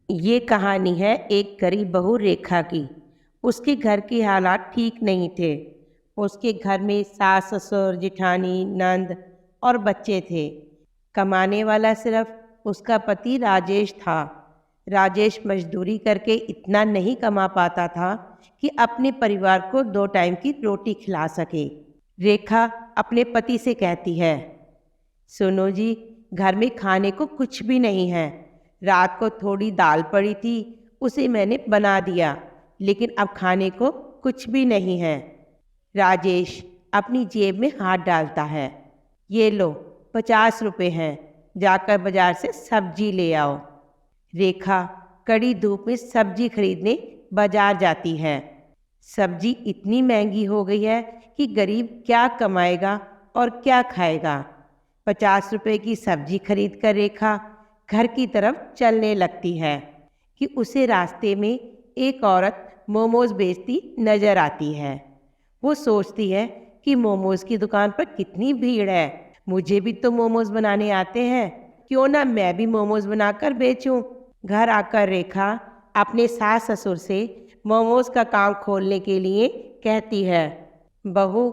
ये कहानी है एक गरीब बहू रेखा की। उसके घर के हालात ठीक नहीं थे। उसके घर में सास ससुर जेठानी नंद और बच्चे थे। कमाने वाला सिर्फ उसका पति राजेश था। राजेश मजदूरी करके इतना नहीं कमा पाता था कि अपने परिवार को 2 टाइम की रोटी खिला सके। रेखा अपने पति से कहती है, सुनो जी, घर में खाने को कुछ भी नहीं है। रात को थोड़ी दाल पड़ी थी, उसे मैंने बना दिया, लेकिन अब खाने को कुछ भी नहीं है। राजेश अपनी जेब में हाथ डालता है। ये लो, 50 रुपए हैं, जाकर बाजार से सब्जी ले आओ। रेखा कड़ी धूप में सब्जी खरीदने बाजार जाती है। सब्जी इतनी महंगी हो गई है कि गरीब क्या कमाएगा और क्या खाएगा। 50 रुपए की सब्जी खरीद कर रेखा घर की तरफ चलने लगती है कि उसे रास्ते में एक औरत मोमोज बेचती नजर आती है। वो सोचती है कि मोमोज की दुकान पर कितनी भीड़ है, मुझे भी तो मोमोज बनाने आते हैं, क्यों ना मैं भी मोमोज बनाकर बेचूं। घर आकर रेखा अपने सास ससुर से मोमोज का काम खोलने के लिए कहती है, बहू,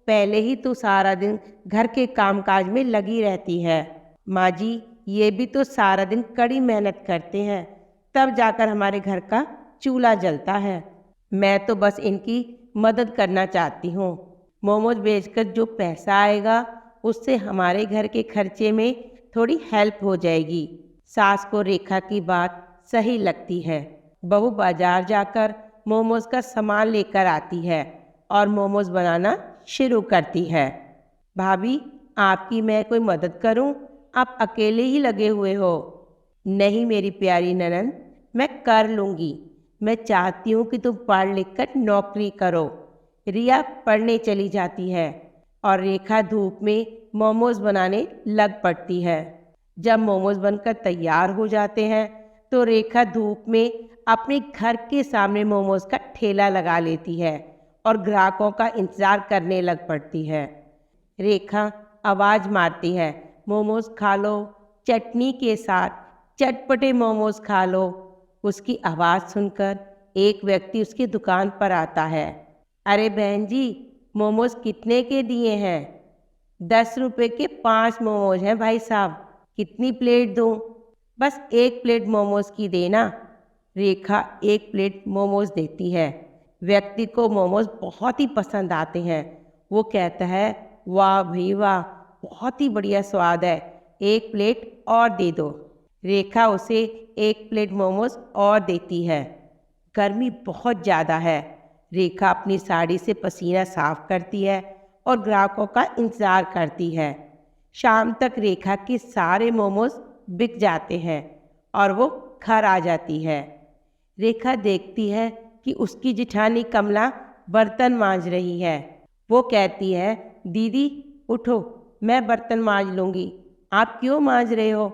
पहले ही तू सारा दिन घर के कामकाज में लगी रहती है। माँ जी, ये भी तो सारा दिन कड़ी मेहनत करते हैं, तब जाकर हमारे घर का चूल्हा जलता है। मैं तो बस इनकी मदद करना चाहती हूँ। मोमोज बेचकर जो पैसा आएगा उससे हमारे घर के खर्चे में थोड़ी हेल्प हो जाएगी। सास को रेखा की बात सही लगती है। बहू बाजार जाकर मोमोज का सामान लेकर आती है और मोमोज बनाना शुरू करती है। भाभी, आपकी मैं कोई मदद करूं? आप अकेले ही लगे हुए हो। नहीं मेरी प्यारी ननद, मैं कर लूँगी। मैं चाहती हूँ कि तुम पढ़ लिख कर नौकरी करो। रिया पढ़ने चली जाती है और रेखा धूप में मोमोज बनाने लग पड़ती है। जब मोमोज बनकर तैयार हो जाते हैं तो रेखा धूप में अपने घर के सामने मोमोज का ठेला लगा लेती है और ग्राहकों का इंतज़ार करने लग पड़ती है। रेखा आवाज़ मारती है, मोमोज खा लो, चटनी के साथ, चटपटे मोमोज खा लो। उसकी आवाज़ सुनकर एक व्यक्ति उसकी दुकान पर आता है। अरे बहन जी, मोमोज कितने के दिए हैं? 10 रुपए के 5 मोमोज हैं भाई साहब, कितनी प्लेट दूँ? बस एक प्लेट मोमोज की देना। रेखा एक प्लेट मोमोज देती है। व्यक्ति को मोमोज बहुत ही पसंद आते हैं। वो कहता है, वाह भाई वाह, बहुत ही बढ़िया स्वाद है, एक प्लेट और दे दो। रेखा उसे एक प्लेट मोमोज और देती है। गर्मी बहुत ज़्यादा है। रेखा अपनी साड़ी से पसीना साफ करती है और ग्राहकों का इंतज़ार करती है। शाम तक रेखा के सारे मोमोज बिक जाते हैं और वो घर आ जाती है। रेखा देखती है कि उसकी जेठानी कमला बर्तन मांज रही है। वो कहती है, दीदी उठो, मैं बर्तन मांज लूँगी, आप क्यों मांज रहे हो?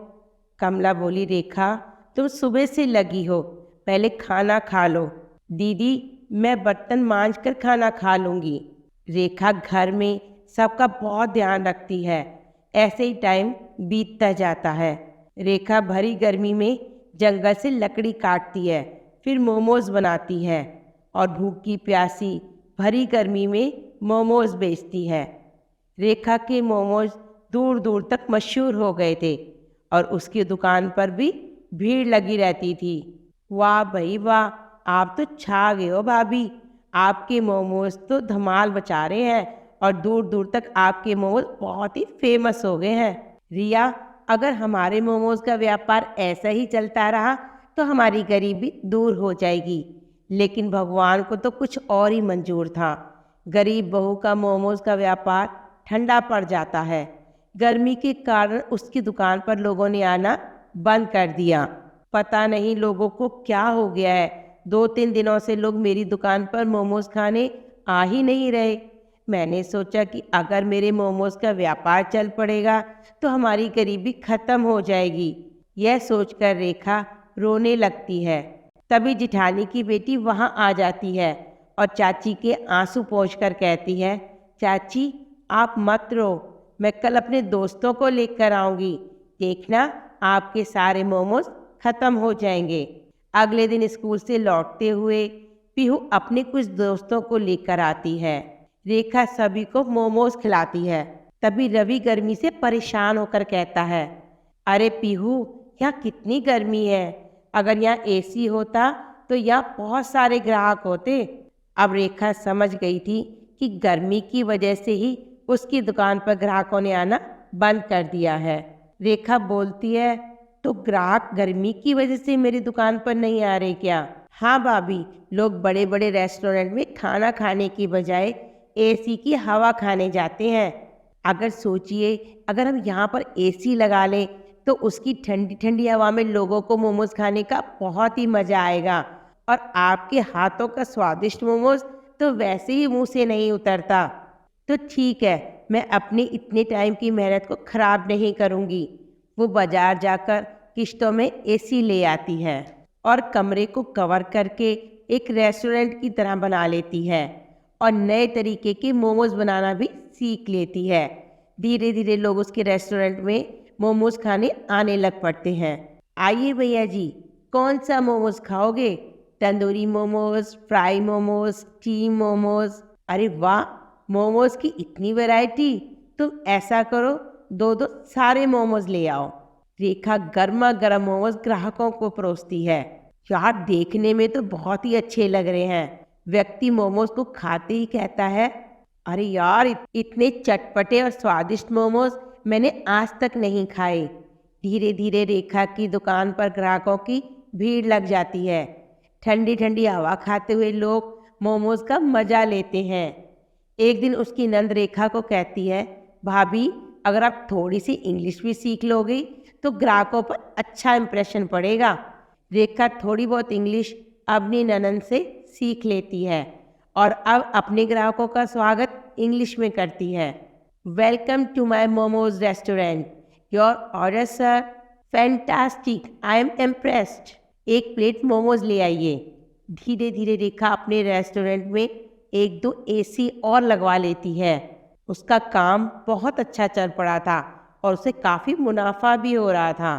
कमला बोली, रेखा तुम सुबह से लगी हो, पहले खाना खा लो। दीदी, मैं बर्तन मांज कर खाना खा लूँगी। रेखा घर में सबका बहुत ध्यान रखती है। ऐसे ही टाइम बीतता जाता है। रेखा भरी गर्मी में जंगल से लकड़ी काटती है, फिर मोमोज बनाती है और भूखी प्यासी भरी गर्मी में मोमोज बेचती है। रेखा के मोमोज दूर दूर तक मशहूर हो गए थे और उसकी दुकान पर भी भीड़ लगी रहती थी। वाह भाई वाह, आप तो छा गए हो भाभी, आपके मोमोज तो धमाल मचा रहे हैं और दूर दूर तक आपके मोमोज बहुत ही फेमस हो गए हैं। रिया, अगर हमारे मोमोज का व्यापार ऐसा ही चलता रहा तो हमारी गरीबी दूर हो जाएगी। लेकिन भगवान को तो कुछ और ही मंजूर था। गरीब बहू का मोमोज का व्यापार ठंडा पड़ जाता है। गर्मी के कारण उसकी दुकान पर लोगों ने आना बंद कर दिया। पता नहीं लोगों को क्या हो गया है, 2-3 दिनों से लोग मेरी दुकान पर मोमोज खाने आ ही नहीं रहे। मैंने सोचा कि अगर मेरे मोमोज का व्यापार चल पड़ेगा तो हमारी गरीबी खत्म हो जाएगी। यह सोचकर रेखा रोने लगती है। तभी जिठानी की बेटी वहाँ आ जाती है और चाची के आंसू पोंछकर कहती है, चाची आप मत रो, मैं कल अपने दोस्तों को लेकर आऊँगी, देखना आपके सारे मोमोज खत्म हो जाएंगे। अगले दिन स्कूल से लौटते हुए पीहू अपने कुछ दोस्तों को लेकर आती है। रेखा सभी को मोमोज खिलाती है। तभी रवि गर्मी से परेशान होकर कहता है, अरे पीहू, यहाँ कितनी गर्मी है। अगर यहाँ एसी होता तो यहाँ बहुत सारे ग्राहक होते। अब रेखा समझ गई थी कि गर्मी की वजह से ही उसकी दुकान पर ग्राहकों ने आना बंद कर दिया है। रेखा बोलती है, तो ग्राहक गर्मी की वजह से मेरी दुकान पर नहीं आ रहे क्या? हाँ भाभी, लोग बड़े बड़े रेस्टोरेंट में खाना खाने की बजाय एसी की हवा खाने जाते हैं। अगर सोचिए, अगर हम यहाँ पर एसी लगा लें तो उसकी ठंडी ठंडी हवा में लोगों को मोमोज खाने का बहुत ही मज़ा आएगा। और आपके हाथों का स्वादिष्ट मोमोज तो वैसे ही मुंह से नहीं उतरता। तो ठीक है, मैं अपनी इतने टाइम की मेहनत को खराब नहीं करूँगी। वो बाजार जाकर किश्तों में एसी ले आती है और कमरे को कवर करके एक रेस्टोरेंट की तरह बना लेती है और नए तरीके के मोमोज बनाना भी सीख लेती है। धीरे धीरे लोग उसके रेस्टोरेंट में मोमोज खाने आने लग पड़ते हैं। आइए भैया जी, कौन सा मोमोज खाओगे? Tandoori momos, fry momos, steam momos. अरे वाह, मोमोज की इतनी वैरायटी। तुम ऐसा करो, दो दो सारे मोमोज ले आओ। रेखा गर्मा गर्म मोमोज ग्राहकों को परोसती है। यार, देखने में तो बहुत ही अच्छे लग रहे हैं। व्यक्ति मोमोज को खाते ही कहता है, अरे यार, इतने चटपटे और स्वादिष्ट मोमोज मैंने आज तक नहीं खाए। धीरे धीरे रेखा की दुकान पर ग्राहकों की भीड़ लग जाती है। ठंडी ठंडी हवा खाते हुए लोग मोमोज का मज़ा लेते हैं। एक दिन उसकी नंद रेखा को कहती है, भाभी, अगर आप थोड़ी सी इंग्लिश भी सीख लोगे तो ग्राहकों पर अच्छा इंप्रेशन पड़ेगा। रेखा थोड़ी बहुत इंग्लिश अपनी ननद से सीख लेती है और अब अपने ग्राहकों का स्वागत इंग्लिश में करती है। Welcome to my momos restaurant. Your order sir. Fantastic, I am impressed. एक प्लेट मोमोज ले आइए। धीरे धीरे रेखा अपने रेस्टोरेंट में एक दो एसी और लगवा लेती है। उसका काम बहुत अच्छा चल पड़ा था और उसे काफ़ी मुनाफा भी हो रहा था।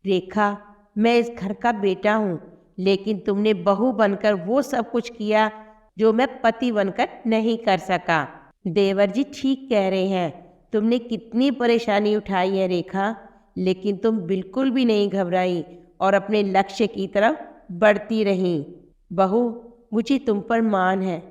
रेखा, मैं इस घर का बेटा हूँ, लेकिन तुमने बहू बनकर वो सब कुछ किया जो मैं पति बनकर नहीं कर सका। देवर जी ठीक कह रहे हैं, तुमने कितनी परेशानी उठाई है रेखा, लेकिन तुम बिल्कुल भी नहीं घबराई और अपने लक्ष्य की तरफ बढ़ती रही। बहू, मुझे तुम पर मान है।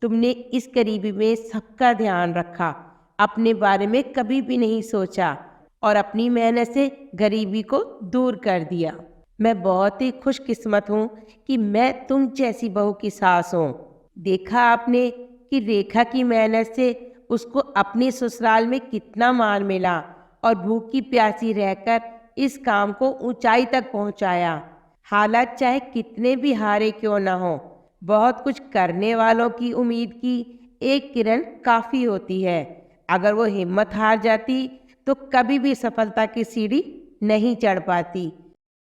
तुमने इस गरीबी में सबका ध्यान रखा, अपने बारे में कभी भी नहीं सोचा और अपनी मेहनत से गरीबी को दूर कर दिया। मैं बहुत ही खुशकिस्मत हूँ कि मैं तुम जैसी बहू की सास हूँ। देखा आपने कि रेखा की मेहनत से उसको अपने ससुराल में कितना मान मिला और भूखी प्यासी रहकर इस काम को ऊंचाई तक पहुंचाया। हालात चाहे कितने भी हारे क्यों ना हो, बहुत कुछ करने वालों की उम्मीद की एक किरण काफ़ी होती है। अगर वो हिम्मत हार जाती तो कभी भी सफलता की सीढ़ी नहीं चढ़ पाती।